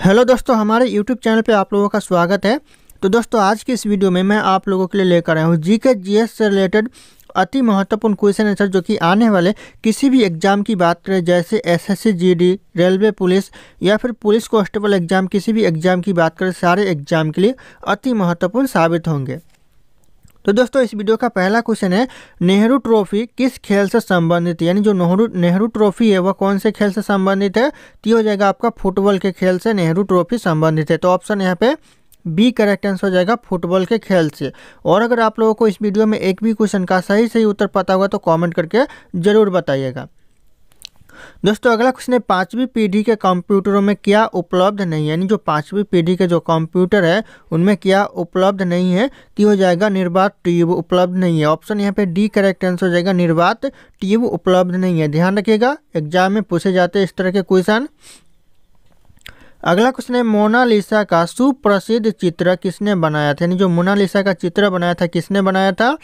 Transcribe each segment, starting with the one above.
Hello दोस्तों, हमारे YouTube channel पे आप लोगों का स्वागत है। तो दोस्तों, आज की इस वीडियो में मैं आप लोगों के लिए लेकर आया हूँ जीके जीएस से रिलेटेड अति महत्वपूर्ण क्वेश्चन आंसर, जो कि आने वाले किसी भी एग्जाम की बात करें, जैसे एसएससी जीडी, रेलवे पुलिस या फिर पुलिस कांस्टेबल एग्जाम, किसी भी एग्जाम की बात करें, सारे एग्जाम के लिए अति महत्वपूर्ण साबित होंगे। तो दोस्तों, इस वीडियो का पहला क्वेश्चन है, नेहरू ट्रॉफी किस खेल से संबंधित है? यानी जो नेहरू ट्रॉफी है वह कौन से खेल से संबंधित है? तो ये हो जाएगा आपका फुटबॉल के खेल से नेहरू ट्रॉफी संबंधित है। तो ऑप्शन यहाँ पे बी करेक्ट आंसर हो जाएगा, फुटबॉल के खेल से। और अगर आप लोगों को इस वीडियो में एक भी क्वेश्चन का सही उत्तर पता होगा तो कॉमेंट करके जरूर बताइएगा। दोस्तों, अगला क्वेश्चन है, पांचवी पीढ़ी के कंप्यूटरों में क्या उपलब्ध नहीं है? यानी जो पांचवी पीढ़ी के जो कंप्यूटर है उनमें क्या उपलब्ध नहीं है? तो हो जाएगा निर्वात ट्यूब उपलब्ध नहीं है। ऑप्शन यहाँ पे डी करेक्ट आंसर हो जाएगा, निर्वात ट्यूब उपलब्ध नहीं है। ध्यान रखिएगा, एग्जाम में पूछे जाते हैं इस तरह के क्वेश्चन। अगला क्वेश्चन है, मोनालिसा का सुप्रसिद्ध चित्र किसने बनाया था? यानी जो मोनालिसा का चित्र बनाया था किसने बनाया था?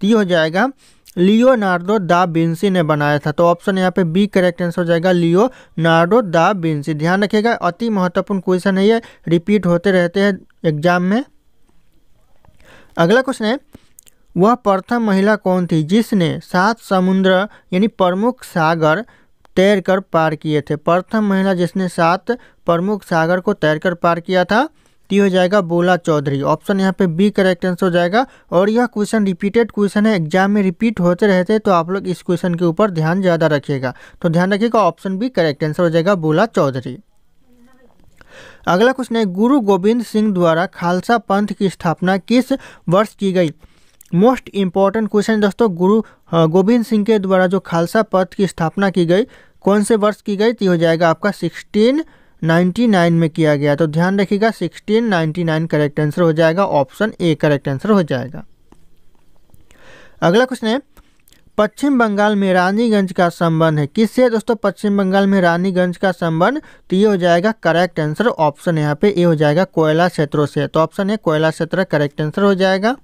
तो हो जाएगा लियोनार्डो दा विंसी ने बनाया था। तो ऑप्शन यहाँ पे बी करेक्ट आंसर हो जाएगा, लियोनार्डो दा विंसी। ध्यान रखिएगा, अति महत्वपूर्ण क्वेश्चन है, ये रिपीट होते रहते हैं एग्जाम में। अगला क्वेश्चन है, वह प्रथम महिला कौन थी जिसने 7 समुद्र यानी प्रमुख सागर तैरकर पार किए थे? प्रथम महिला जिसने 7 प्रमुख सागर को तैरकर पार किया था, तो हो जाएगा बोला चौधरी। ऑप्शन यहाँ पे बी करेक्ट आंसर हो जाएगा। और यह क्वेश्चन रिपीटेड क्वेश्चन है, एग्जाम में रिपीट होते रहते हैं, तो आप लोग इस क्वेश्चन के ऊपर ध्यान ज़्यादा रखिएगा। तो ध्यान रखिएगा, ऑप्शन बी करेक्ट आंसर हो जाएगा, बोला चौधरी। अगला क्वेश्चन है, गुरु गोविंद सिंह द्वारा खालसा पंथ की स्थापना किस वर्ष की गई? मोस्ट इंपॉर्टेंट क्वेश्चन दोस्तों, गुरु गोविंद सिंह के द्वारा जो खालसा पंथ की स्थापना की गई कौन से वर्ष की गई? तो हो जाएगा आपका 1699 में किया गया। तो ध्यान रखिएगा, 1699 करेक्ट आंसर हो जाएगा, ऑप्शन ए करेक्ट आंसर हो जाएगा। अगला क्वेश्चन है, पश्चिम बंगाल में रानीगंज का संबंध है किससे? दोस्तों, पश्चिम बंगाल में रानीगंज का संबंध, तो ये हो जाएगा करेक्ट आंसर, ऑप्शन यहाँ पे ए हो जाएगा, कोयला क्षेत्रों से। तो ऑप्शन है कोयला क्षेत्र करेक्ट आंसर हो जाएगा।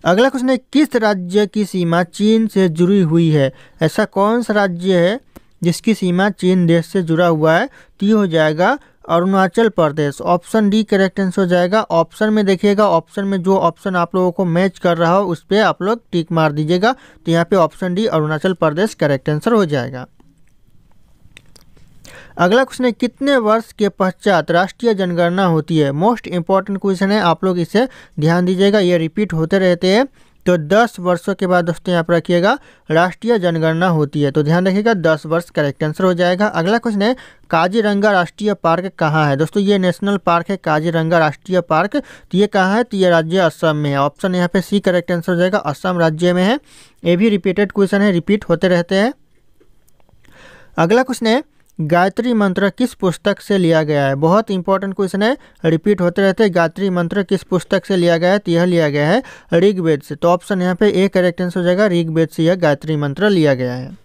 अगला क्वेश्चन है, किस राज्य की सीमा चीन से जुड़ी हुई है? ऐसा कौन सा राज्य है जिसकी सीमा चीन देश से जुड़ा हुआ है? तो ये हो जाएगा Arunachal Pradesh. Option D correct answer हो जाएगा। ऑप्शन में देखिएगा, ऑप्शन में जो ऑप्शन आप लोगों को मैच कर रहा हो उस पर आप लोग टिक मार दीजिएगा। तो यहाँ पे option D Arunachal Pradesh correct answer हो जाएगा। अगला क्वेश्चन है, कितने वर्ष के पश्चात राष्ट्रीय जनगणना होती है? मोस्ट इंपॉर्टेंट क्वेश्चन है, आप लोग इसे ध्यान दीजिएगा, ये रिपीट होते रहते हैं। तो 10 वर्षों के बाद दोस्तों यहाँ पर रखिएगा राष्ट्रीय जनगणना होती है। तो ध्यान रखिएगा, 10 वर्ष करेक्ट आंसर हो जाएगा। अगला क्वेश्चन है, काजीरंगा राष्ट्रीय पार्क कहाँ है? दोस्तों, ये नेशनल पार्क है काजीरंगा राष्ट्रीय पार्क। तो ये कहाँ है? तो ये राज्य असम में है। ऑप्शन यहाँ पे सी करेक्ट आंसर हो जाएगा, असम राज्य में है। ये भी रिपीटेड क्वेश्चन है, रिपीट होते रहते हैं। अगला क्वेश्चन है, गायत्री मंत्र किस पुस्तक से लिया गया है? बहुत इंपॉर्टेंट क्वेश्चन है, रिपीट होते रहते हैं। गायत्री मंत्र किस पुस्तक से लिया गया है? तो यह लिया गया है ऋग्वेद से। तो ऑप्शन यहाँ पे ए करेक्ट आंसर हो जाएगा, ऋग्वेद से यह गायत्री मंत्र लिया गया है।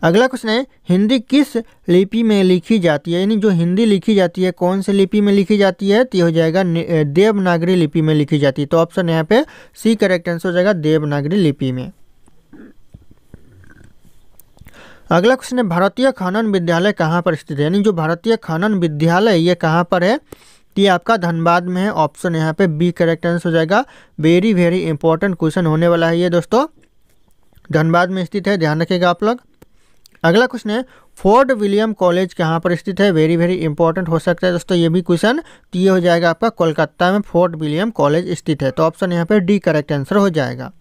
अगला क्वेश्चन है, हिंदी किस लिपि में लिखी जाती है? यानी जो हिंदी लिखी जाती है कौन सी लिपि में लिखी जाती है? तो हो जाएगा देवनागरी लिपि में लिखी जाती है। तो ऑप्शन यहाँ पे सी करेक्ट आंसर हो जाएगा, देवनागरी लिपि में। अगला क्वेश्चन है, भारतीय खनन विद्यालय कहाँ पर स्थित है? यानी जो भारतीय खनन विद्यालय ये कहाँ पर है? तो ये आपका धनबाद में है। ऑप्शन यहाँ पे बी करेक्ट आंसर हो जाएगा। वेरी इंपॉर्टेंट क्वेश्चन होने वाला है ये दोस्तों, धनबाद में स्थित है, ध्यान रखिएगा आप लोग। अगला क्वेश्चन है, फोर्ट विलियम कॉलेज कहाँ पर स्थित है? वेरी इंपॉर्टेंट हो सकता है दोस्तों ये भी क्वेश्चन। तो ये हो जाएगा आपका कोलकाता में फोर्ट विलियम कॉलेज स्थित है। तो ऑप्शन यहाँ पे डी करेक्ट आंसर हो जाएगा।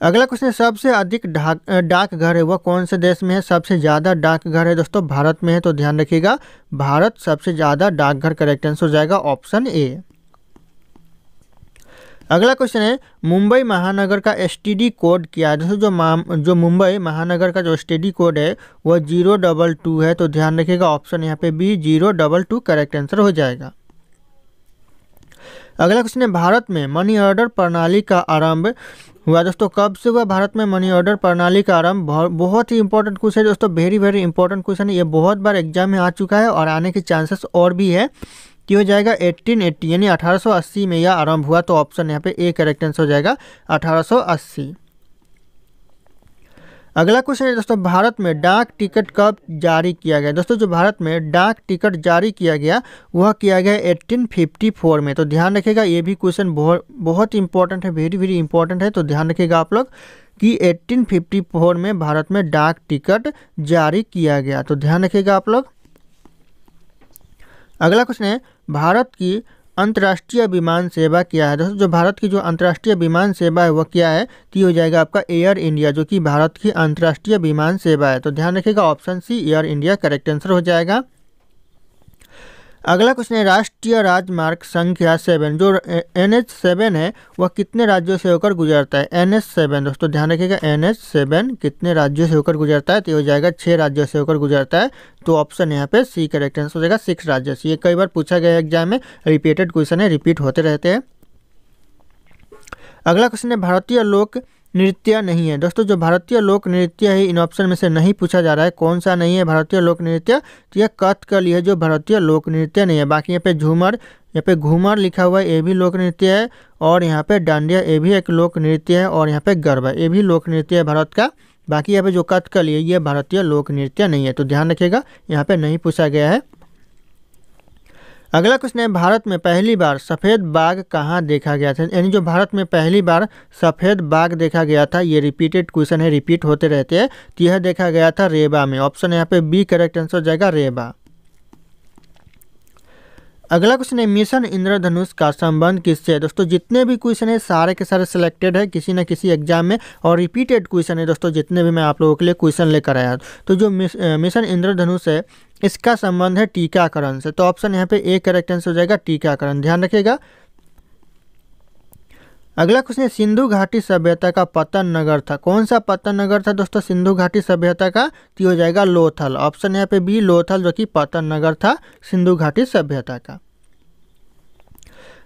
अगला क्वेश्चन है, सबसे अधिक डाकघर है वह कौन से देश में है? सबसे ज़्यादा डाकघर है दोस्तों भारत में है। तो ध्यान रखिएगा, भारत सबसे ज़्यादा डाकघर करेक्ट आंसर हो जाएगा, ऑप्शन ए। अगला क्वेश्चन है, मुंबई महानगर का एसटीडी कोड क्या है? दोस्तों, जो मुंबई महानगर का जो एसटीडी कोड है वह 022 है। तो ध्यान रखिएगा, ऑप्शन यहाँ पे बी 022 करेक्ट आंसर हो जाएगा। अगला क्वेश्चन है, भारत में मनी ऑर्डर प्रणाली का आरंभ हुआ दोस्तों कब से हुआ? भारत में मनी ऑर्डर प्रणाली का आरंभ, बहुत ही इंपॉर्टेंट क्वेश्चन है दोस्तों, वेरी इंपॉर्टेंट क्वेश्चन है। ये बहुत बार एग्जाम में आ चुका है और आने के चांसेस और भी है। कि हो जाएगा 1880 यानी 1880 में यह आरंभ हुआ। तो ऑप्शन यहाँ पे ए करेक्ट आंसर हो जाएगा 1880। अगला क्वेश्चन है दोस्तों, भारत में डाक टिकट कब जारी किया गया? दोस्तों जो भारत में डाक टिकट जारी किया गया वह किया गया 1854 में। तो ध्यान रखिएगा, ये भी क्वेश्चन बहुत इंपॉर्टेंट है, वेरी वेरी इंपॉर्टेंट है। तो ध्यान रखिएगा आप लोग कि 1854 में भारत में डाक टिकट जारी किया गया। तो ध्यान रखिएगा आप लोग। अगला क्वेश्चन है, भारत की अंतर्राष्ट्रीय विमान सेवा क्या है? दोस्तों जो भारत की जो अंतर्राष्ट्रीय विमान सेवा है वह क्या है? तो ये हो जाएगा आपका एयर इंडिया, जो कि भारत की अंतर्राष्ट्रीय विमान सेवा है। तो ध्यान रखिएगा, option C Air India correct answer हो जाएगा। अगला क्वेश्चन है, राष्ट्रीय राजमार्ग संख्या 7 जो NH7 है वह कितने राज्यों से होकर गुजरता है? NH7 दोस्तों ध्यान रखिएगा, NH7 कितने राज्यों से होकर गुजरता है? तो ये हो जाएगा 6 राज्यों से होकर गुजरता है। तो ऑप्शन यहाँ पे सी करेक्ट आंसर हो जाएगा, 6 राज्यों से। ये कई बार पूछा गया है एग्जाम में, रिपीटेड क्वेश्चन है, रिपीट होते रहते हैं। अगला क्वेश्चन है, भारतीय लोक नृत्य नहीं है। दोस्तों जो भारतीय लोक नृत्य है इन ऑप्शन में से नहीं पूछा जा रहा है, कौन सा नहीं है भारतीय लोक नृत्य? तो यह कथकली है जो भारतीय लोक नृत्य नहीं है। बाकी यहाँ पे झूमर, यहाँ पे घूमर लिखा हुआ है, ये भी लोक नृत्य है। और यहाँ पे डांडिया, ये भी एक लोक नृत्य है। और यहाँ पे गरबा, ये भी लोक नृत्य है भारत का। बाकी यहाँ पे जो कथकली है ये भारतीय लोक नृत्य नहीं है। तो ध्यान रखिएगा, यहाँ पे नहीं पूछा गया है। अगला क्वेश्चन है, भारत में पहली बार सफ़ेद बाघ कहाँ देखा गया था? यानी जो भारत में पहली बार सफ़ेद बाघ देखा गया था, ये रिपीटेड क्वेश्चन है, रिपीट होते रहते हैं। तो यह देखा गया था रेबा में। ऑप्शन यहाँ पे बी करेक्ट आंसर हो जाएगा, रेबा। अगला क्वेश्चन है, मिशन इंद्रधनुष का संबंध किससे है? दोस्तों जितने भी क्वेश्चन है सारे के सारे सिलेक्टेड है किसी न किसी एग्जाम में, और रिपीटेड क्वेश्चन है दोस्तों, जितने भी मैं आप लोगों के लिए क्वेश्चन लेकर आया। तो जो मिशन इंद्रधनुष है इसका संबंध है टीकाकरण से। तो ऑप्शन यहाँ पे ए करेक्ट आंसर हो जाएगा, टीकाकरण। ध्यान रखिएगा। अगला क्वेश्चन है, सिंधु घाटी सभ्यता का पतन नगर था, कौन सा पतन नगर था दोस्तों सिंधु घाटी सभ्यता का? तो हो जाएगा लोथल। ऑप्शन यहाँ पे बी लोथल, जो कि पतन नगर था सिंधु घाटी सभ्यता का।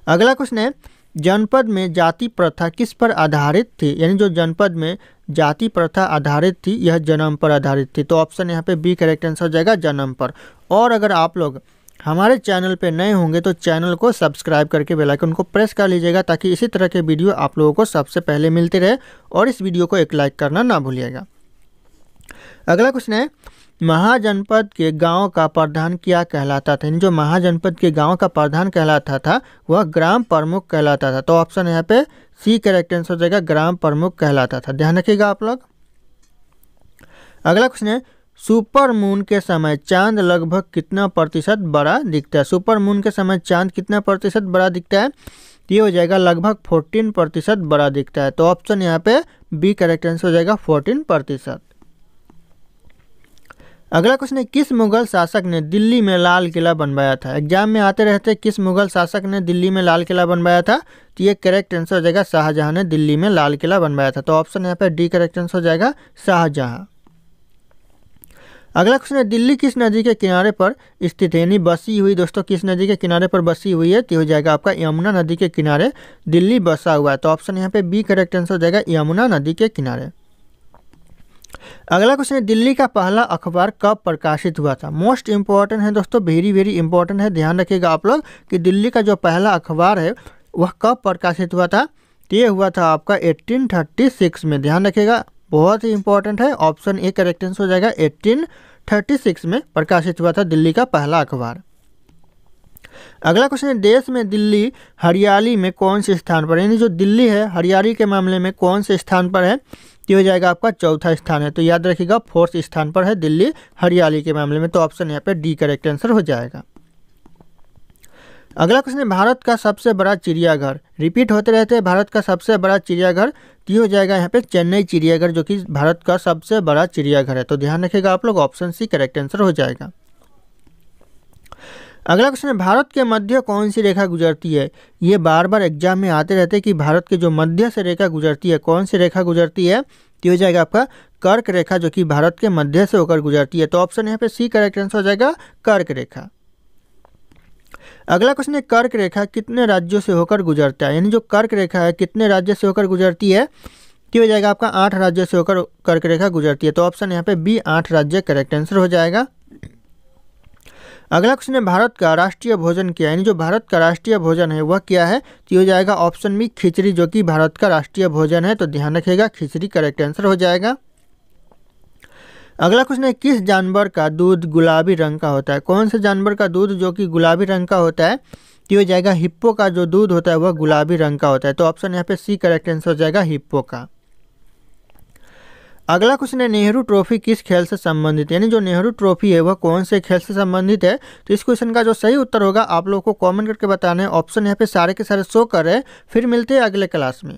अगला क्वेश्चन है, जनपद में जाति प्रथा किस पर आधारित थी? यानी जो जनपद में जाति प्रथा आधारित थी यह जन्म पर आधारित थी। तो ऑप्शन यहाँ पे बी करेक्ट आंसर हो जाएगा, जन्म पर। और अगर आप लोग हमारे चैनल पे नए होंगे तो चैनल को सब्सक्राइब करके बेल आइकन को प्रेस कर लीजिएगा, ताकि इसी तरह के वीडियो आप लोगों को सबसे पहले मिलते रहे। और इस वीडियो को एक लाइक करना ना भूलिएगा। अगला क्वेश्चन है, महाजनपद के गांव का प्रधान क्या कहलाता था? जो महाजनपद के गांव का प्रधान कहलाता था वह ग्राम प्रमुख कहलाता था। तो ऑप्शन यहाँ पे सी करेक्ट आंसर हो जाएगा, ग्राम प्रमुख कहलाता था। ध्यान रखिएगा आप लोग। अगला क्वेश्चन है, सुपर मून के समय चांद लगभग कितना प्रतिशत बड़ा दिखता है? सुपर मून के समय चांद कितना प्रतिशत बड़ा दिखता है? ये हो जाएगा लगभग 14% बड़ा दिखता है। तो ऑप्शन यहाँ पे बी करेक्ट आंसर हो जाएगा, 14%। अगला क्वेश्चन है, किस मुगल शासक ने दिल्ली में लाल किला बनवाया था? एग्जाम में आते रहते, किस मुगल शासक ने दिल्ली में लाल किला बनवाया था? तो ये करेक्ट आंसर हो जाएगा, शाहजहां ने दिल्ली में लाल किला बनवाया था। तो ऑप्शन यहाँ पे डी करेक्ट आंसर हो जाएगा, शाहजहां। अगला क्वेश्चन है, दिल्ली किस नदी के किनारे पर स्थित है? यानी बसी हुई दोस्तों किस नदी के किनारे पर बसी हुई है? तो हो जाएगा आपका यमुना नदी के किनारे दिल्ली बसा हुआ है। तो ऑप्शन यहाँ पे बी करेक्ट आंसर हो जाएगा, यमुना नदी के किनारे। अगला क्वेश्चन है, दिल्ली का पहला अखबार कब प्रकाशित हुआ था? मोस्ट इंपॉर्टेंट है दोस्तों, वेरी वेरी इंपॉर्टेंट है। ध्यान रखिएगा आप लोग कि दिल्ली का जो पहला अखबार है वह कब प्रकाशित हुआ था? तो ये हुआ था आपका 1836 में। ध्यान रखिएगा, बहुत ही इंपॉर्टेंट है। ऑप्शन ए करेक्ट आंसर हो जाएगा, 1836 में प्रकाशित हुआ था दिल्ली का पहला अखबार। अगला क्वेश्चन है, देश में दिल्ली हरियाली में कौन से स्थान पर? यानी जो दिल्ली है हरियाली के मामले में कौन से स्थान पर है? ये हो जाएगा आपका चौथा स्थान है। तो याद रखिएगा, 4th स्थान पर है दिल्ली हरियाली के मामले में। तो ऑप्शन यहाँ पे डी करेक्ट आंसर हो जाएगा। अगला क्वेश्चन है, भारत का सबसे बड़ा चिड़ियाघर, रिपीट होते रहते हैं, भारत का सबसे बड़ा चिड़ियाघर। तो हो जाएगा यहाँ पे चेन्नई चिड़ियाघर, जो कि भारत का सबसे बड़ा चिड़ियाघर है। तो ध्यान रखिएगा आप लोग, ऑप्शन सी करेक्ट आंसर हो जाएगा। अगला क्वेश्चन है, भारत के मध्य कौन सी रेखा गुजरती है? ये बार बार एग्जाम में आते रहते हैं कि भारत के जो मध्य से रेखा गुजरती है, कौन सी रेखा गुजरती है? तो हो जाएगा आपका कर्क रेखा, जो कि भारत के मध्य से होकर गुजरती है। तो ऑप्शन यहाँ पे सी करेक्ट आंसर हो जाएगा, कर्क रेखा। अगला क्वेश्चन है, कर्क रेखा कितने राज्यों से होकर गुजरता है? यानी जो कर्क रेखा है कितने राज्य से होकर गुजरती है? तो हो जाएगा आपका 8 राज्यों से होकर कर्क रेखा गुजरती है। तो ऑप्शन यहाँ पे बी 8 राज्य करेक्ट आंसर हो जाएगा। अगला क्वेश्चन है, भारत का राष्ट्रीय भोजन क्या है? यानी जो भारत का राष्ट्रीय भोजन है वह क्या है? तो हो जाएगा ऑप्शन बी खिचड़ी, जो कि भारत का राष्ट्रीय भोजन है। तो ध्यान रखिएगा, खिचड़ी करेक्ट आंसर हो जाएगा। अगला क्वेश्चन है, किस जानवर का दूध गुलाबी रंग का होता है? कौन से जानवर का दूध जो कि गुलाबी रंग का होता है? तो हो जाएगा हिप्पो का जो दूध होता है वह गुलाबी रंग का होता है। तो ऑप्शन यहाँ पे सी करेक्ट आंसर हो जाएगा, हिप्पो का। अगला क्वेश्चन है, नेहरू ट्रॉफी किस खेल से संबंधित है? यानी जो नेहरू ट्रॉफी है वह कौन से खेल से संबंधित है? तो इस क्वेश्चन का जो सही उत्तर होगा आप लोगों को कमेंट करके बताना है। ऑप्शन यहाँ पे सारे के सारे शो कर रहे हैं। फिर मिलते हैं अगले क्लास में।